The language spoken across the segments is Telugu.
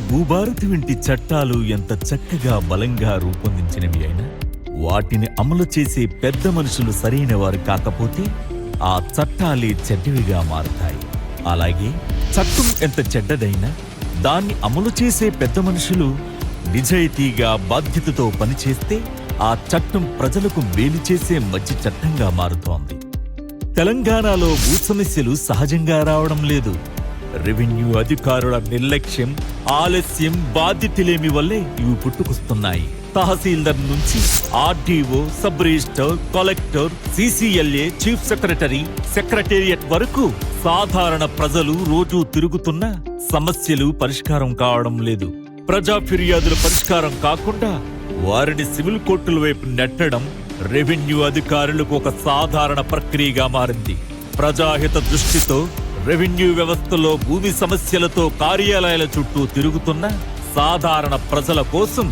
భూభారతి వంటి చట్టాలు ఎంత చక్కగా బలంగా రూపొందించినవి అయినా వాటిని అమలు చేసే పెద్ద మనుషులు సరైన వారు కాకపోతే ఆ చట్టాలే చెడ్డవిగా మారతాయి. అలాగే చట్టం ఎంత చెడ్డదైనా దాన్ని అమలు చేసే పెద్ద మనుషులు నిజాయితీగా బాధ్యతతో పనిచేస్తే ఆ చట్టం ప్రజలకు మేలు చేసే మంచి చట్టంగా మారుతోంది. తెలంగాణలో భూ సమస్యలు సహజంగా రావడం లేదు. రెవెన్యూ అధికారుల నిర్లక్ష్యం, ఆలస్యం, బాధ్యతలేమి వల్లే ఇవి పుట్టుకొస్తున్నాయి. తహసీల్దార్ నుంచి RDO, sub register, collector, CCLA, chief secretary, secretariat వరకు సాధారణ ప్రజలు రోజూ తిరుగుతున్న సమస్యలు పరిష్కారం కావడం లేదు. ప్రజా ఫిర్యాదుల పరిష్కారం కాకుండా వారిని సివిల్ కోర్టుల వైపు నెట్టడం రెవెన్యూ అధికారులకు ఒక సాధారణ ప్రక్రియగా మారింది. ప్రజాహిత దృష్టితో రెవెన్యూ వ్యవస్థలో భూమి సమస్యలతో కార్యాలయాల చుట్టూ తిరుగుతున్న సాధారణ ప్రజల కోసం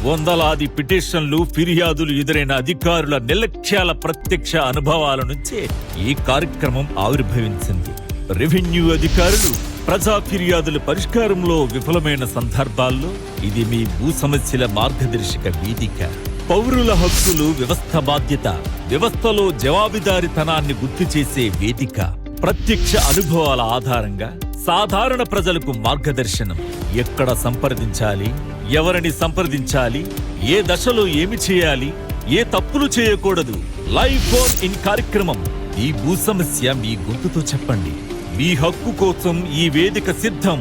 వందలాది పిటిషన్లు, ఫిర్యాదులు ఎదురైన అధికారుల నిర్లక్ష్యాల ప్రత్యక్ష అనుభవాల నుంచే ఈ కార్యక్రమం ఆవిర్భవించింది. రెవెన్యూ అధికారులు ప్రజా ఫిర్యాదుల పరిష్కారంలో విఫలమైన సందర్భాల్లో ఇది మీ భూ సమస్యల మార్గదర్శక వేదిక. పౌరుల హక్కులు వ్యవస్థ బాధ్యత, వ్యవస్థలో జవాబుదారీతనాన్ని గుర్తు చేసే వేదిక. ప్రత్యక్ష అనుభవాల ఆధారంగా సాధారణ ప్రజలకు మార్గదర్శనం. ఎక్కడ సంప్రదించాలి, ఎవరిని సంప్రదించాలి, ఏ దశలో ఏమి చేయాలి, ఏ తప్పులు చేయకూడదు. లైవ్ ఫోన్ ఇన్ కార్యక్రమం. ఈ భూ సమస్య మీ గొంతుతో చెప్పండి. మీ హక్కు కోసం ఈ వేదిక సిద్ధం.